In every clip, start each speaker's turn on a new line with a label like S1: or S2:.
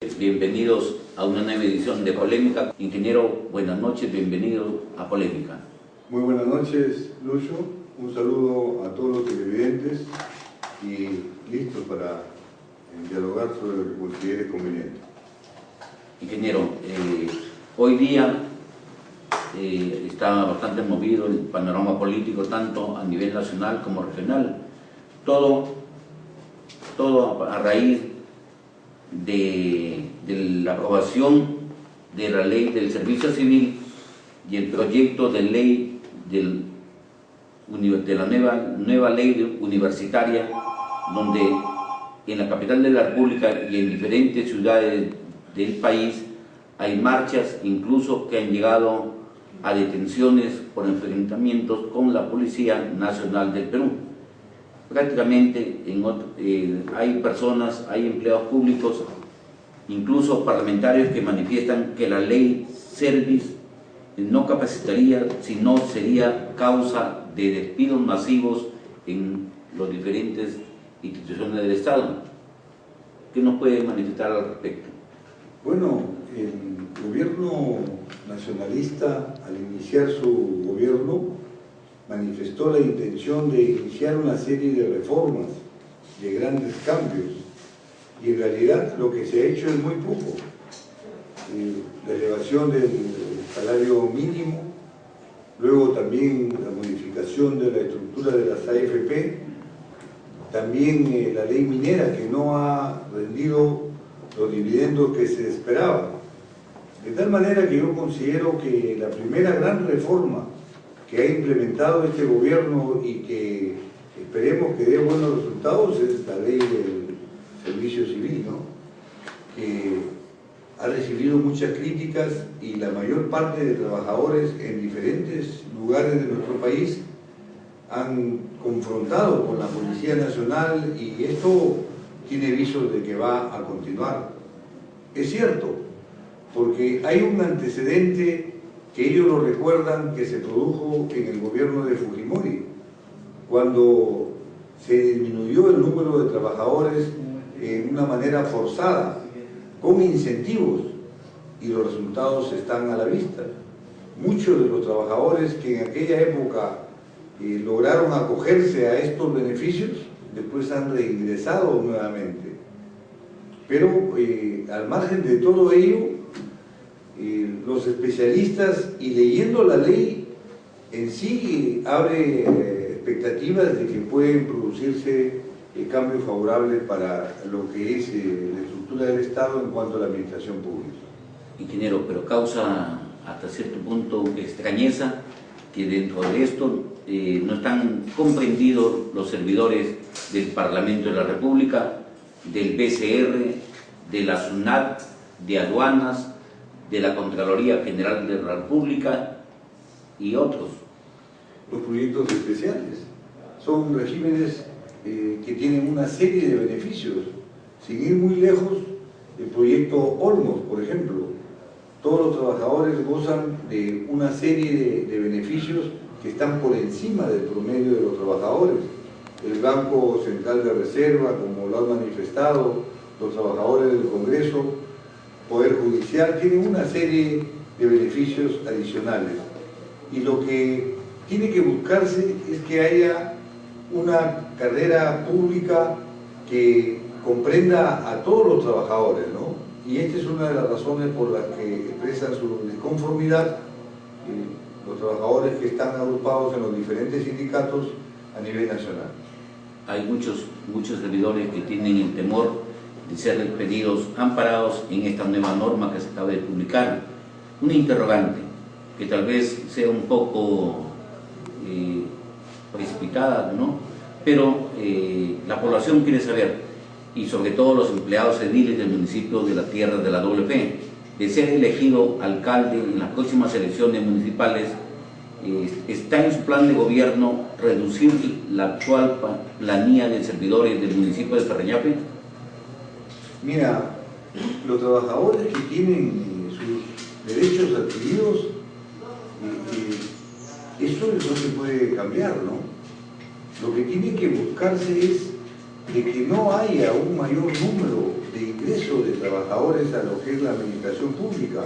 S1: Bienvenidos a una nueva edición de Polémica. Ingeniero, buenas noches, bienvenido a Polémica.
S2: Muy buenas noches, Lucho. Un saludo a todos los televidentes y listos para dialogar sobre lo que considere conveniente.
S1: Ingeniero, hoy día está bastante movido el panorama político, tanto a nivel nacional como regional. Todo a raíz de la aprobación de la ley del servicio civil y el proyecto de ley de la nueva ley universitaria, donde en la capital de la República y en diferentes ciudades del país hay marchas, incluso que han llegado a detenciones por enfrentamientos con la Policía Nacional del Perú. Prácticamente hay personas, hay empleados públicos, incluso parlamentarios que manifiestan que la ley Service no capacitaría, sino sería causa de despidos masivos en las diferentes instituciones del Estado. ¿Qué nos puede manifestar al respecto?
S2: Bueno, el gobierno nacionalista, al iniciar su gobierno, manifestó la intención de iniciar una serie de reformas, de grandes cambios, y en realidad lo que se ha hecho es muy poco. La elevación del salario mínimo, luego también la modificación de la estructura de las AFP, también la ley minera, que no ha rendido los dividendos que se esperaba. De tal manera que yo considero que la primera gran reforma que ha implementado este gobierno y que esperemos que dé buenos resultados es la ley del servicio civil, ¿no? Que ha recibido muchas críticas y la mayor parte de trabajadores en diferentes lugares de nuestro país han confrontado con la Policía Nacional y esto tiene visos de que va a continuar. Es cierto, porque hay un antecedente que ellos lo recuerdan, que se produjo en el gobierno de Fujimori, cuando se disminuyó el número de trabajadores en una manera forzada, con incentivos, y los resultados están a la vista. Muchos de los trabajadores que en aquella época lograron acogerse a estos beneficios, después han reingresado nuevamente. Pero al margen de todo ello, los especialistas, y leyendo la ley en sí, abre expectativas de que pueden producirse cambios favorables para lo que es la estructura del Estado en cuanto a la administración pública.
S1: Ingeniero, pero causa hasta cierto punto extrañeza que dentro de esto no están comprendidos los servidores del Parlamento de la República, del BCR, de la SUNAT, de aduanas, de la Contraloría General de la República y otros.
S2: Los proyectos especiales son regímenes que tienen una serie de beneficios. Sin ir muy lejos, el proyecto Olmos, por ejemplo, todos los trabajadores gozan de una serie de beneficios que están por encima del promedio de los trabajadores. El Banco Central de Reserva, como lo han manifestado los trabajadores del Congreso, Poder Judicial, tienen una serie de beneficios adicionales. Y lo que tiene que buscarse es que haya una carrera pública que comprenda a todos los trabajadores, ¿no? Y esta es una de las razones por las que expresan su disconformidad los trabajadores que están agrupados en los diferentes sindicatos a nivel nacional.
S1: Hay muchos servidores que tienen el temor de ser despedidos amparados en esta nueva norma que se acaba de publicar. Una interrogante que tal vez sea un poco precipitada, ¿no? Pero la población quiere saber, y sobre todo los empleados ediles del municipio de la Tierra de la WP, de ser elegido alcalde en las próximas elecciones municipales, ¿está en su plan de gobierno reducir la actual planilla de servidores del municipio de Parreñape?
S2: Mira, los trabajadores que tienen sus derechos adquiridos, eso no se puede cambiar, ¿no? Lo que tiene que buscarse es de que no haya un mayor número de ingreso de trabajadores a lo que es la administración pública,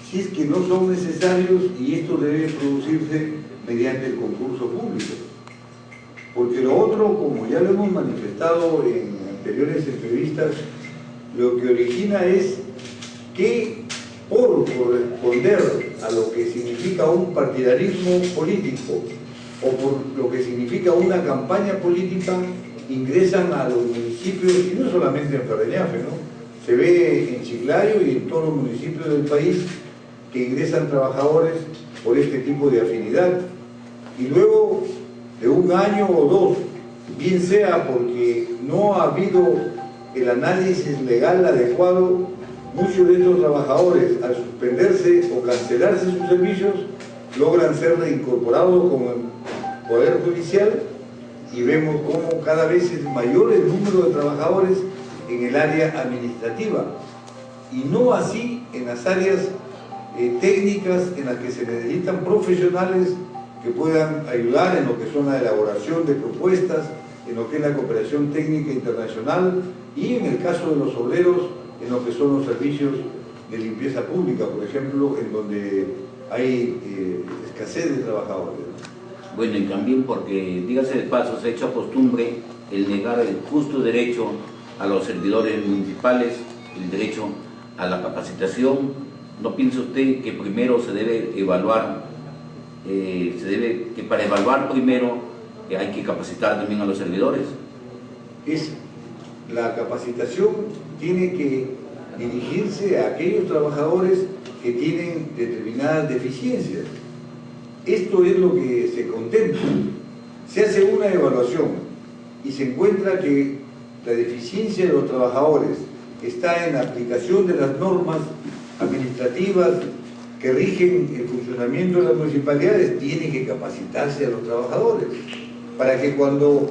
S2: si es que no son necesarios, y esto debe producirse mediante el concurso público. Porque lo otro, como ya lo hemos manifestado en anteriores entrevistas, lo que origina es que por corresponder a lo que significa un partidarismo político o por lo que significa una campaña política, ingresan a los municipios, y no solamente en Ferreñafe, ¿no? Se ve en Chiclayo y en todos los municipios del país que ingresan trabajadores por este tipo de afinidad. Y luego de un año o dos, bien sea porque no ha habido el análisis legal adecuado, muchos de estos trabajadores, al suspenderse o cancelarse sus servicios, logran ser reincorporados con el Poder Judicial, y vemos cómo cada vez es mayor el número de trabajadores en el área administrativa, y no así en las áreas técnicas en las que se necesitan profesionales que puedan ayudar en lo que son la elaboración de propuestas, en lo que es la cooperación técnica internacional, y en el caso de los obreros, en lo que son los servicios de limpieza pública, por ejemplo, en donde hay escasez de trabajadores.
S1: Bueno, y también porque, dígase de paso, se ha hecho costumbre el negar el justo derecho a los servidores municipales, el derecho a la capacitación. ¿No piensa usted que primero se debe evaluar, que para evaluar primero hay que capacitar también a los servidores?
S2: La capacitación tiene que dirigirse a aquellos trabajadores que tienen determinadas deficiencias. Esto es lo que se contempla. Se hace una evaluación y se encuentra que la deficiencia de los trabajadores está en la aplicación de las normas administrativas que rigen el funcionamiento de las municipalidades. Tiene que capacitarse a los trabajadores para que cuando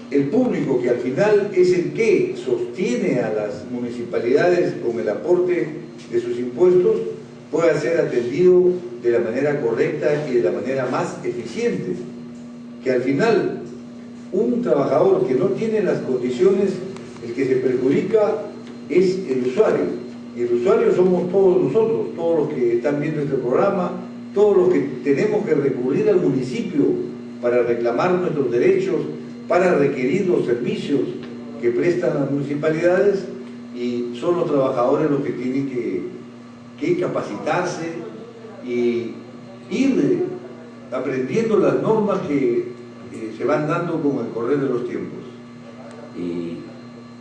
S2: el público, que al final es el que sostiene a las municipalidades con el aporte de sus impuestos, pueda ser atendido de la manera correcta y de la manera más eficiente. Que al final un trabajador que no tiene las condiciones, el que se perjudica es el usuario, y el usuario somos todos nosotros, todos los que están viendo este programa, todos los que tenemos que recurrir al municipio para reclamar nuestros derechos, para requerir los servicios que prestan las municipalidades, y son los trabajadores los que tienen que capacitarse y ir aprendiendo las normas que se van dando con el correr de los tiempos.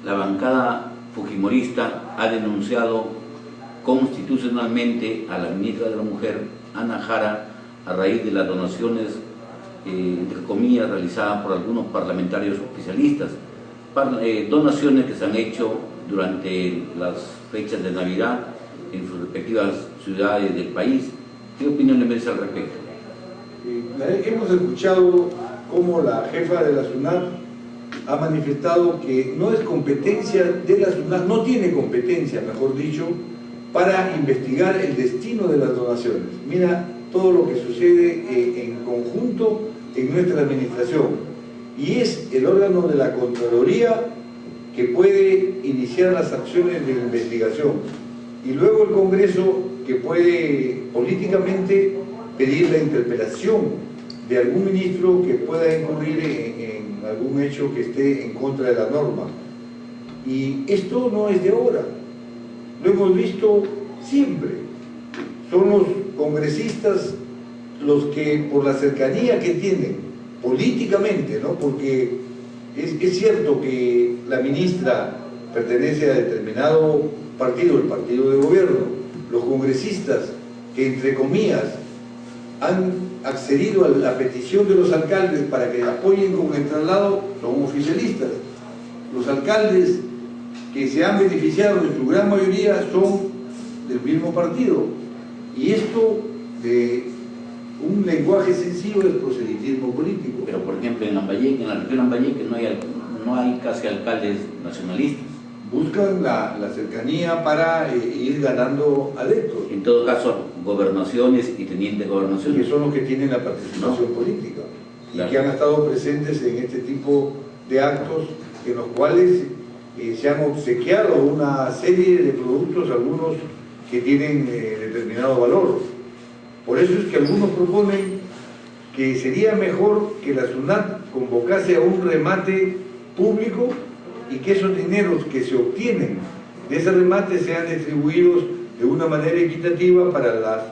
S1: La bancada fujimorista ha denunciado constitucionalmente a la ministra de la Mujer, Ana Jara, a raíz de las donaciones, entre comillas, realizadas por algunos parlamentarios oficialistas, donaciones que se han hecho durante las fechas de Navidad en sus respectivas ciudades del país. ¿Qué opinión le merece al respecto?
S2: Hemos escuchado cómo la jefa de la SUNAT ha manifestado que no es competencia de la SUNAT, no tiene competencia, mejor dicho, para investigar el destino de las donaciones. Mira todo lo que sucede en conjunto en nuestra administración, y es el órgano de la Contraloría que puede iniciar las acciones de investigación, y luego el Congreso que puede políticamente pedir la interpelación de algún ministro que pueda incurrir en algún hecho que esté en contra de la norma. Y esto no es de ahora, lo hemos visto siempre. Son los congresistas los que, por la cercanía que tienen políticamente, ¿no? Porque es cierto que la ministra pertenece a determinado partido, el partido de gobierno. Los congresistas que, entre comillas, han accedido a la petición de los alcaldes para que apoyen con el traslado, son oficialistas. Los alcaldes que se han beneficiado en su gran mayoría son del mismo partido. Y esto, de un lenguaje sencillo, es proselitismo político.
S1: Pero, por ejemplo, en Lambayeque, en la región Lambayeque, no hay casi alcaldes nacionalistas.
S2: Buscan la cercanía para ir ganando adeptos.
S1: En todo caso, gobernaciones y tenientes de gobernaciones.
S2: Que son los que tienen la participación política,
S1: claro,
S2: y que han estado presentes en este tipo de actos, en los cuales se han obsequiado una serie de productos, algunos que tienen determinado valor. Por eso es que algunos proponen que sería mejor que la SUNAT convocase a un remate público y que esos dineros que se obtienen de ese remate sean distribuidos de una manera equitativa para las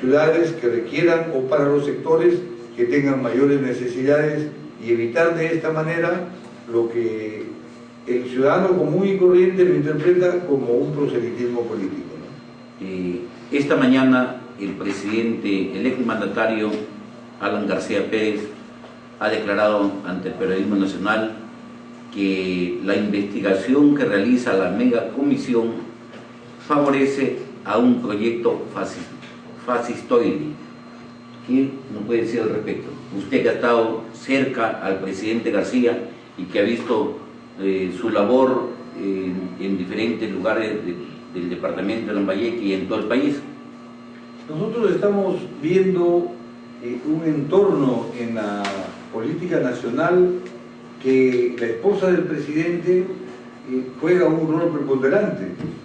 S2: ciudades que requieran o para los sectores que tengan mayores necesidades, y evitar de esta manera lo que el ciudadano común y corriente lo interpreta como un proselitismo político, ¿no?
S1: Esta mañana el presidente, el exmandatario Alan García Pérez, ha declarado ante el periodismo nacional que la investigación que realiza la megacomisión favorece a un proyecto fascistoide. ¿Qué nos puede decir al respecto? Usted que ha estado cerca al presidente García y que ha visto su labor en diferentes lugares del departamento de Lambayeque y en todo el país.
S2: Nosotros estamos viendo un entorno en la política nacional que la esposa del presidente juega un rol preponderante.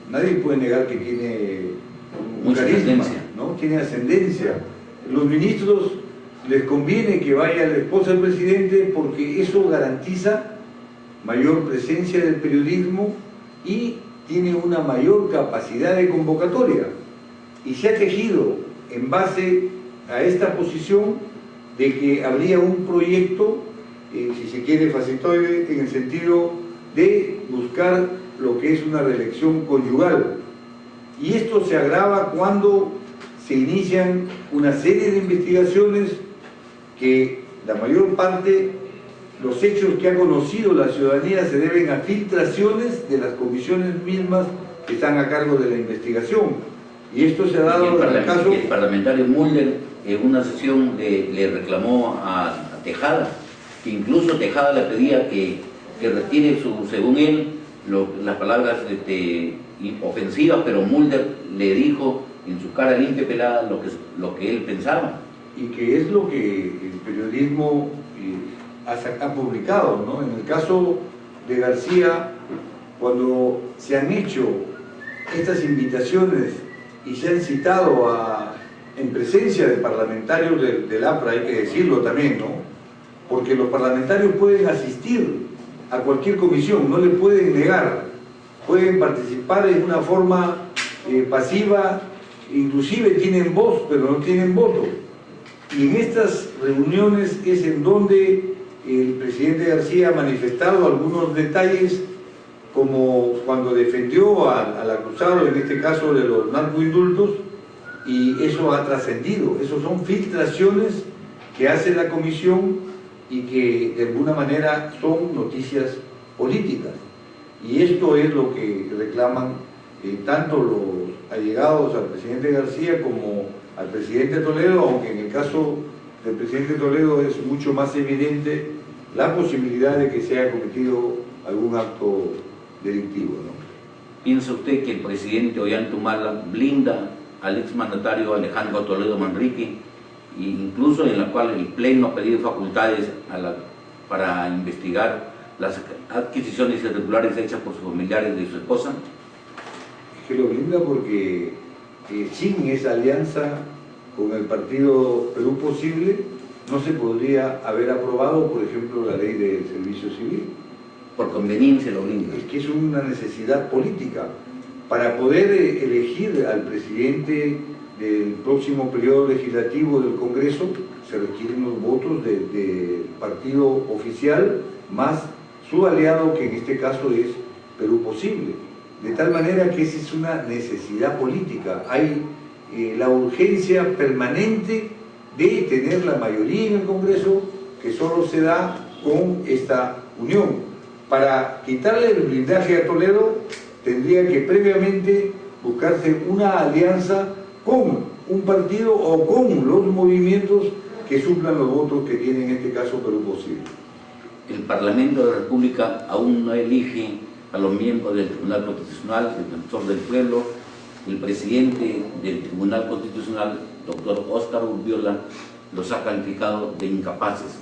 S2: Nadie puede negar que tiene
S1: mucha ascendencia,
S2: ¿no? Tiene ascendencia. Los ministros les conviene que vaya la esposa del presidente porque eso garantiza mayor presencia del periodismo y tiene una mayor capacidad de convocatoria. Y se ha tejido en base a esta posición de que habría un proyecto, si se quiere, fascistoide, en el sentido de buscar lo que es una reelección conyugal. Y esto se agrava cuando se inician una serie de investigaciones que la mayor parte, los hechos que ha conocido la ciudadanía se deben a filtraciones de las comisiones mismas que están a cargo de la investigación. Y esto se ha dado en el caso...
S1: El parlamentario Mulder en una sesión le reclamó a Tejada, que incluso Tejada le pedía que retire, según él, las palabras ofensivas, pero Mulder le dijo en su cara limpia y pelada lo que él pensaba.
S2: Y que es lo que el periodismo ha publicado, ¿no? En el caso de García, cuando se han hecho estas invitaciones y se han citado en presencia de parlamentarios del APRA, hay que decirlo también, ¿no? Porque los parlamentarios pueden asistir a cualquier comisión, no le pueden negar, pueden participar en una forma pasiva, inclusive tienen voz, pero no tienen voto. Y en estas reuniones es en donde el presidente García ha manifestado algunos detalles, como cuando defendió al acusado, en este caso de los narcoindultos, y eso ha trascendido. Eso son filtraciones que hace la comisión y que de alguna manera son noticias políticas. Y esto es lo que reclaman tanto los allegados al presidente García como al presidente Toledo, aunque en el caso del presidente Toledo es mucho más evidente la posibilidad de que se haya cometido algún acto delictivo, ¿no?
S1: ¿Piensa usted que el presidente Ollanta blinda al exmandatario Alejandro Toledo Manrique, incluso en la cual el Pleno ha pedido facultades para investigar las adquisiciones irregulares hechas por sus familiares de su esposa?
S2: Es que lo blinda porque sin esa alianza con el partido Perú Posible no se podría haber aprobado, por ejemplo, la ley del servicio civil.
S1: Por conveniencia lo blinda.
S2: Es que es una necesidad política. Para poder elegir al presidente del próximo periodo legislativo del Congreso se requieren los votos del partido oficial más su aliado, que en este caso es Perú Posible. De tal manera que esa es una necesidad política. Hay la urgencia permanente de tener la mayoría en el Congreso, que solo se da con esta unión. Para quitarle el blindaje a Toledo, tendría que previamente buscarse una alianza con un partido o con los movimientos que suplan los votos que tiene en este caso Perú Posible.
S1: El Parlamento de la República aún no elige a los miembros del Tribunal Constitucional, el Defensor del Pueblo. El presidente del Tribunal Constitucional, doctor Óscar Urbiola, los ha calificado de incapaces.